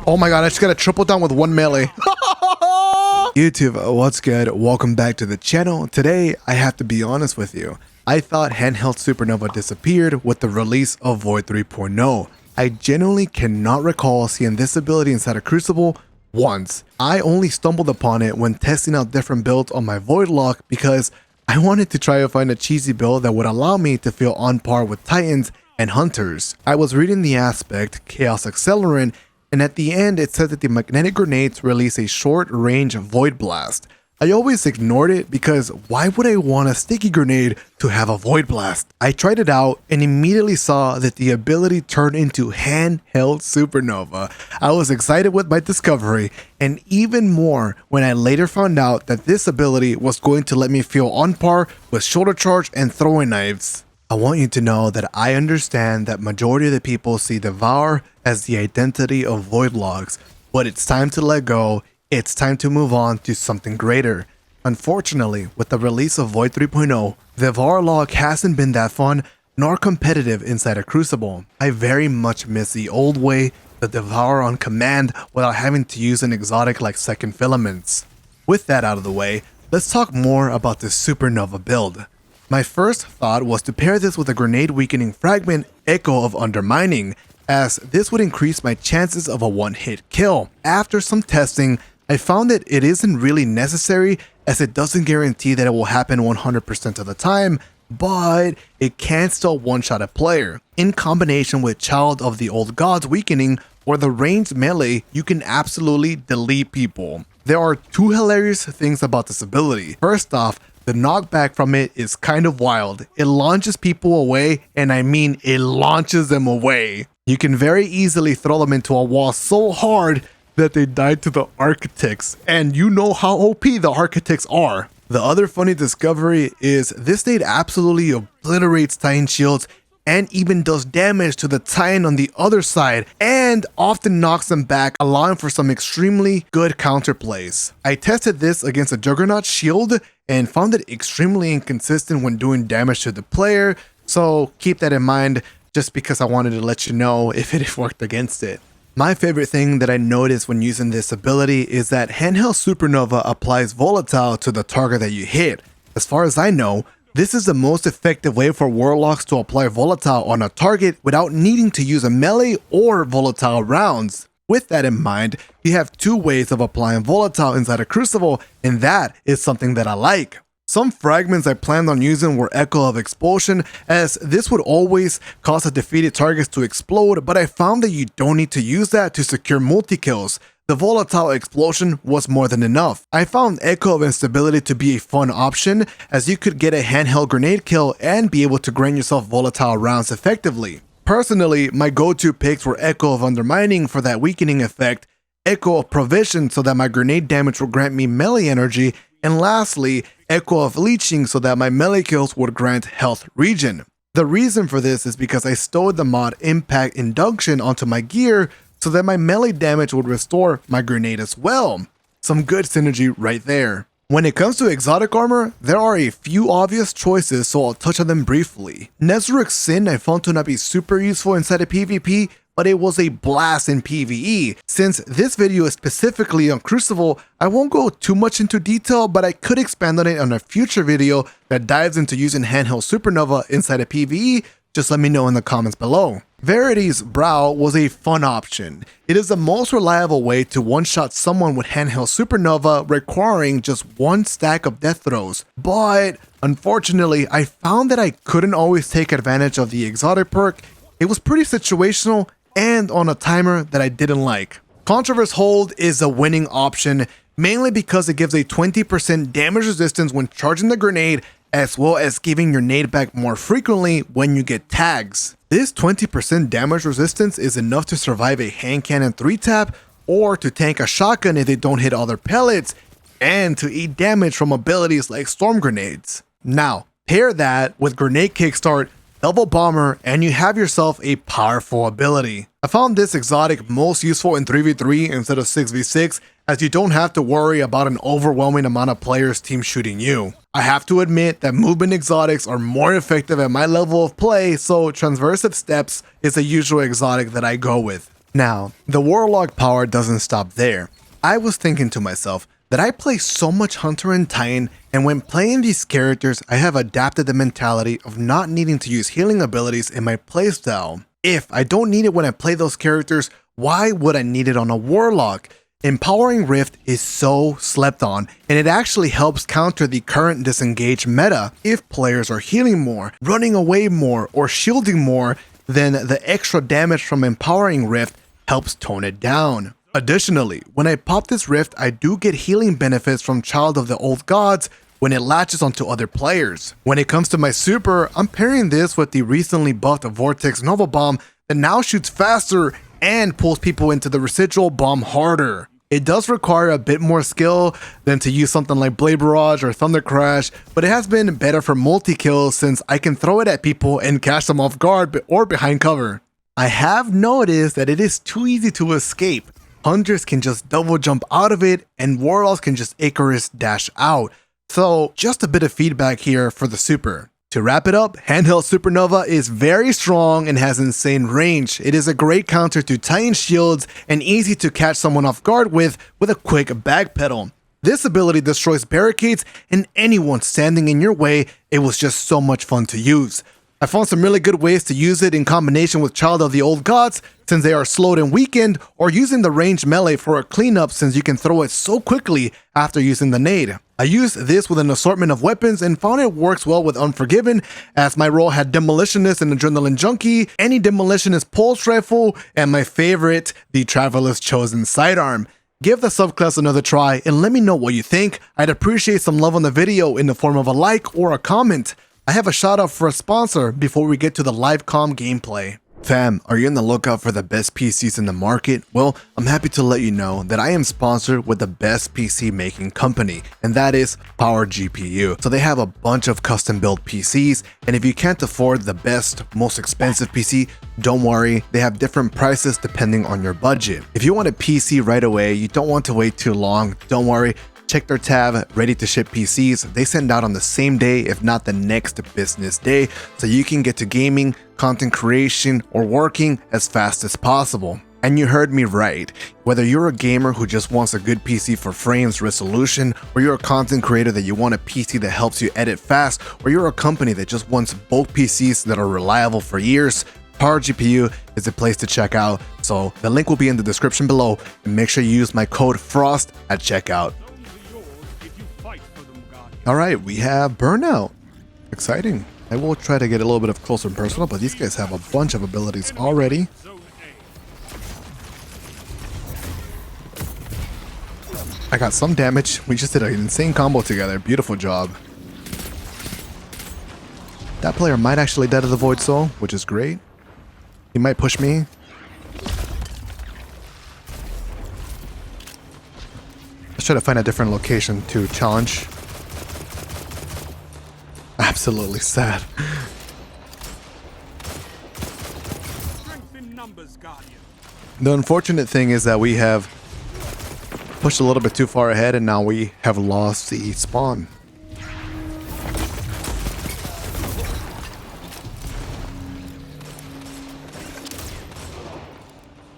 Oh my god, I just got a triple down with one melee. YouTube, what's good? Welcome back to the channel. Today, I have to be honest with you. I thought Handheld Supernova disappeared with the release of Void 3.0. I genuinely cannot recall seeing this ability inside a Crucible once. I only stumbled upon it when testing out different builds on my Warlock because I wanted to try to find a cheesy build that would allow me to feel on par with Titans and Hunters. I was reading the aspect, Chaos Accelerant, and at the end it said that the magnetic grenades release a short-range Void Blast. I always ignored it because why would I want a sticky grenade to have a Void Blast? I tried it out and immediately saw that the ability turned into Handheld Supernova. I was excited with my discovery, and even more when I later found out that this ability was going to let me feel on par with shoulder charge and throwing knives. I want you to know that I understand that majority of the people see Devour as the identity of Voidlocks, but it's time to let go. It's time to move on to something greater. Unfortunately, with the release of Void 3.0, the Warlock hasn't been that fun nor competitive inside a Crucible. I very much miss the old way to devour on command without having to use an exotic like Second Filaments. With that out of the way, let's talk more about this Supernova build. My first thought was to pair this with a grenade weakening fragment Echo of Undermining, as this would increase my chances of a one-hit kill. After some testing, I found that it isn't really necessary as it doesn't guarantee that it will happen 100% of the time, but it can still one-shot a player. In combination with Child of the Old Gods weakening or the ranged melee, you can absolutely delete people. There are two hilarious things about this ability. First off, the knockback from it is kind of wild. It launches people away, and I mean it launches them away. You can very easily throw them into a wall so hard that they die to the Architects, and you know how OP the Architects are. The other funny discovery is this nade absolutely obliterates Titan shields and even does damage to the Titan on the other side and often knocks them back, allowing for some extremely good counterplays. I tested this against a Juggernaut shield and found it extremely inconsistent when doing damage to the player, so keep that in mind just because I wanted to let you know if it worked against it. My favorite thing that I noticed when using this ability is that Handheld Supernova applies Volatile to the target that you hit. As far as I know, this is the most effective way for Warlocks to apply Volatile on a target without needing to use a melee or Volatile rounds. With that in mind, you have two ways of applying Volatile inside a Crucible, and that is something that I like. Some fragments I planned on using were Echo of Explosion, as this would always cause the defeated targets to explode, but I found that you don't need to use that to secure multi-kills. The Volatile Explosion was more than enough. I found Echo of Instability to be a fun option, as you could get a handheld grenade kill and be able to grant yourself volatile rounds effectively. Personally, my go-to picks were Echo of Undermining for that weakening effect, Echo of Provision so that my grenade damage would grant me melee energy, and lastly, Echo of Leeching so that my melee kills would grant health regen. The reason for this is because I stowed the mod Impact Induction onto my gear so that my melee damage would restore my grenade as well. Some good synergy right there. When it comes to exotic armor, there are a few obvious choices, so I'll touch on them briefly. Nezaric's Sin I found to not be super useful inside of PvP, but it was a blast in PvE. Since this video is specifically on Crucible, I won't go too much into detail, but I could expand on it on a future video that dives into using Handheld Supernova inside of PvE. Just let me know in the comments below. Verity's Brow was a fun option. It is the most reliable way to one-shot someone with Handheld Supernova requiring just one stack of death throws. But unfortunately, I found that I couldn't always take advantage of the exotic perk. It was pretty situational and on a timer that I didn't like. Controverse Hold is a winning option, mainly because it gives a 20% damage resistance when charging the grenade, as well as giving your nade back more frequently when you get tags. This 20% damage resistance is enough to survive a hand cannon 3-tap, or to tank a shotgun if they don't hit other pellets, and to eat damage from abilities like storm grenades. Now, pair that with Grenade Kickstart, Double Bomber, and you have yourself a powerful ability. I found this exotic most useful in 3v3 instead of 6v6, as you don't have to worry about an overwhelming amount of players team shooting you. I have to admit that movement exotics are more effective at my level of play, so Transversive Steps is the usual exotic that I go with. Now, the Warlock power doesn't stop there. I was thinking to myself that I play so much Hunter and Titan, and when playing these characters, I have adapted the mentality of not needing to use healing abilities in my playstyle. If I don't need it when I play those characters, why would I need it on a Warlock? Empowering Rift is so slept on, and it actually helps counter the current disengaged meta. If players are healing more, running away more, or shielding more, then the extra damage from Empowering Rift helps tone it down. Additionally, when I pop this Rift, I do get healing benefits from Child of the Old Gods when it latches onto other players. When it comes to my super, I'm pairing this with the recently buffed Vortex Nova Bomb that now shoots faster and pulls people into the residual bomb harder. It does require a bit more skill than to use something like Blade Barrage or Thunder Crash, but it has been better for multi-kills since I can throw it at people and catch them off guard or behind cover. I have noticed that it is too easy to escape. Hunters can just double jump out of it, and Warlocks can just Icarus dash out. So just a bit of feedback here for the super. To wrap it up, Handheld Supernova is very strong and has insane range. It is a great counter to Titan shields and easy to catch someone off guard with a quick backpedal. This ability destroys barricades and anyone standing in your way. It was just so much fun to use. I found some really good ways to use it in combination with Child of the Old Gods since they are slowed and weakened, or using the ranged melee for a cleanup since you can throw it so quickly after using the nade. I used this with an assortment of weapons and found it works well with Unforgiven, as my role had Demolitionist and Adrenaline Junkie, any Demolitionist Pulse Rifle, and my favorite, the Traveler's Chosen Sidearm. Give the subclass another try and let me know what you think. I'd appreciate some love on the video in the form of a like or a comment. I have a shout out for a sponsor before we get to the live comm gameplay. Fam, are you on the lookout for the best PCs in the market? Well, I'm happy to let you know that I am sponsored with the best PC making company, and that is Power GPU. So they have a bunch of custom built PCs, and if you can't afford the best, most expensive PC, don't worry, they have different prices depending on your budget. If you want a PC right away, you don't want to wait too long, don't worry. Check their tab, ready to ship PCs. They send out on the same day, if not the next business day, so you can get to gaming, content creation, or working as fast as possible. And you heard me right. Whether you're a gamer who just wants a good PC for frames, resolution, or you're a content creator that you want a PC that helps you edit fast, or you're a company that just wants bulk PCs that are reliable for years, Power GPU is the place to check out. So the link will be in the description below, and make sure you use my code FROST at checkout. Alright, we have Burnout. Exciting. I will try to get a little bit of closer and personal, but these guys have a bunch of abilities already. I got some damage. We just did an insane combo together. Beautiful job. That player might actually die to the Void Soul, which is great. He might push me. Let's try to find a different location to challenge. Absolutely sad. The unfortunate thing is that we have pushed a little bit too far ahead and now we have lost the spawn.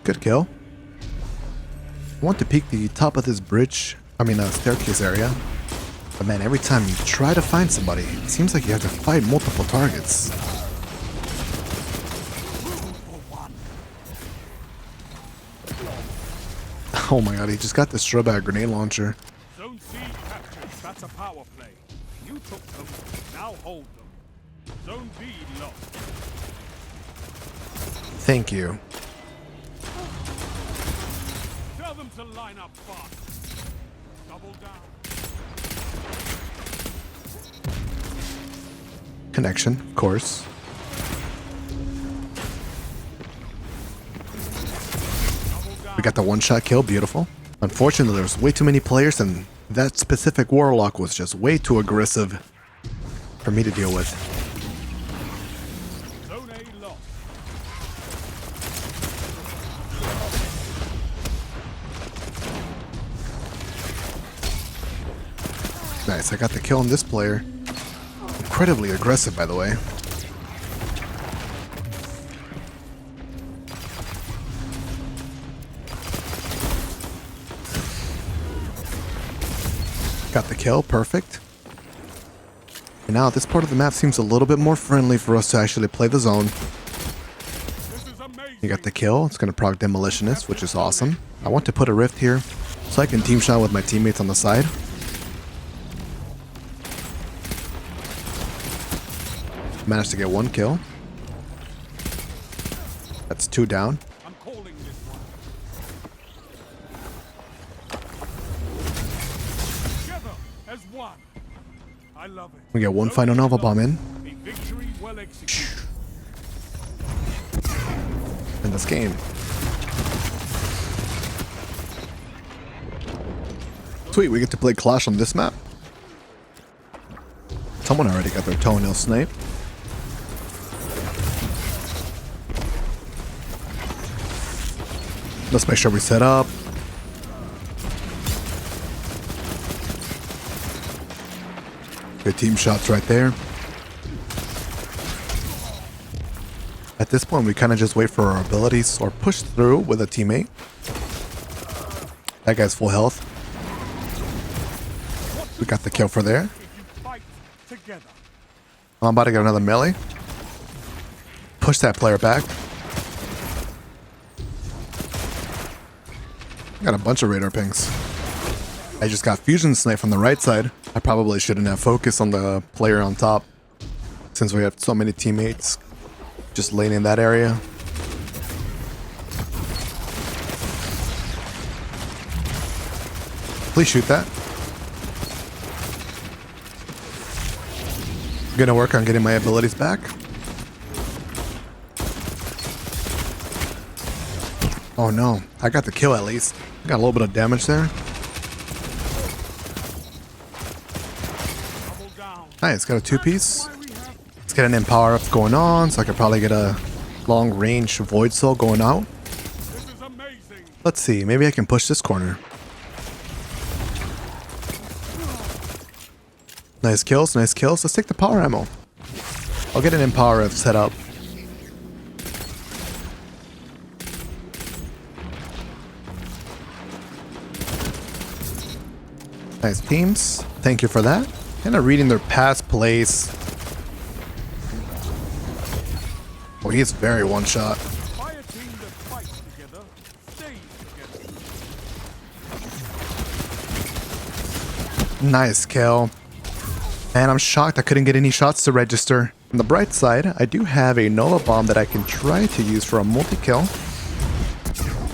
Good kill. I want to peek the top of this bridge, staircase area. But man, every time you try to find somebody, it seems like you have to fight multiple targets. Oh my god, he just got this throwback grenade launcher. Zone C captured. That's a power play. You took them, now hold them. Zone B lost. Thank you. Tell them to line up fast. Double down. Connection, of course. We got the one-shot kill, beautiful. Unfortunately, there's way too many players and that specific Warlock was just way too aggressive for me to deal with. Zone A lost. Nice, I got the kill on this player. Incredibly aggressive, by the way. Got the kill, perfect. And now this part of the map seems a little bit more friendly for us to actually play the zone. You got the kill. It's going to proc Demolitionist, which is awesome. I want to put a rift here so I can team shot with my teammates on the side. Managed to get 1 kill. That's 2 down. I'm calling this one. Together as one. I love it. We get 1 final Nova Bomb in. A victory well executed. In this game. Sweet, we get to play Clash on this map. Someone already got their toenail sniped. Let's make sure we set up. Good team shots right there. At this point, we kind of just wait for our abilities or push through with a teammate. That guy's full health. We got the kill for there. I'm about to get another melee. Push that player back. Got a bunch of radar pings. I just got fusion snipe from the right side. I probably shouldn't have focused on the player on top since we have so many teammates just laying in that area. Please shoot that. I'm gonna work on getting my abilities back. Oh no, I got the kill at least. Got a little bit of damage there. Nice, got a 2-piece. Let's get an Empower up going on, so I could probably get a long range Void Soul going out. Let's see, maybe I can push this corner. Nice kills, nice kills. Let's take the power ammo. I'll get an Empower F set up. Nice teams. Thank you for that. Kind of reading their past plays. Oh, he's very one-shot. Nice kill. And I'm shocked I couldn't get any shots to register. On the bright side, I do have a Nova Bomb that I can try to use for a multi-kill,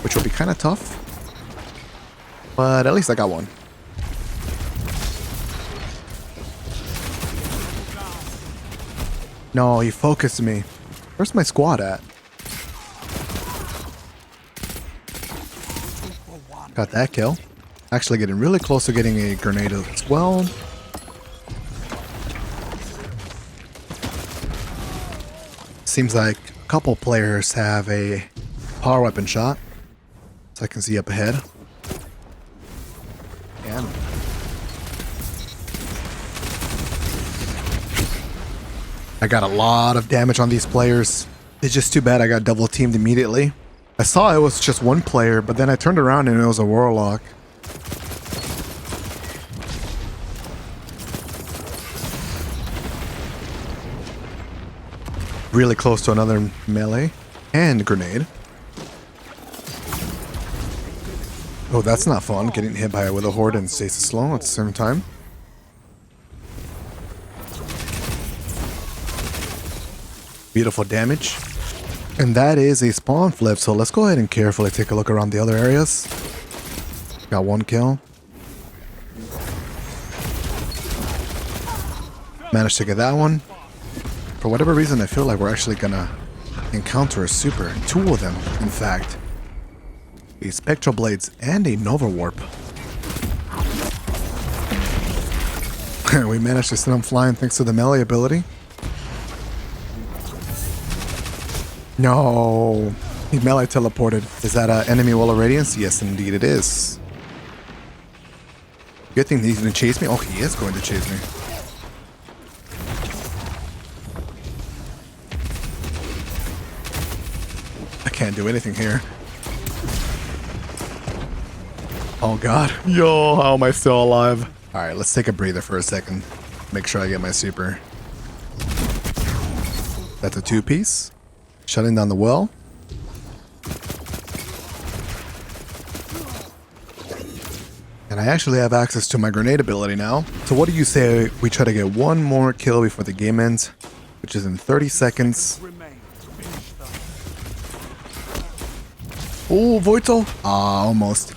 which will be kind of tough. But at least I got one. No, he focused me. Where's my squad at? Got that kill. Actually getting really close to getting a grenade as well. Seems like a couple players have a power weapon shot. So I can see up ahead. And I got a lot of damage on these players. It's just too bad I got double teamed immediately. I saw it was just one player, but then I turned around and it was a Warlock. Really close to another melee and grenade. Oh, that's not fun, getting hit by with a horde and stasis slow at the same time. Beautiful damage. And that is a spawn flip, so let's go ahead and carefully take a look around the other areas. Got 1 kill. Managed to get that one. For whatever reason, I feel like we're actually gonna encounter a super. 2 of them, in fact. A Spectral Blades and a Nova Warp. We managed to send them flying thanks to the melee ability. No, he melee teleported. Is that an enemy wall of radiance? Yes, indeed it is. Good thing he's gonna chase me. Oh, he is going to chase me. I can't do anything here. Oh god. Yo, how am I still alive? Alright, let's take a breather for a second. Make sure I get my super. That's a 2-piece. Shutting down the well. And I actually have access to my grenade ability now. So what do you say we try to get one more kill before the game ends? Which is in 30 seconds. Remain to finish them. Oh, Voitel. Ah, almost.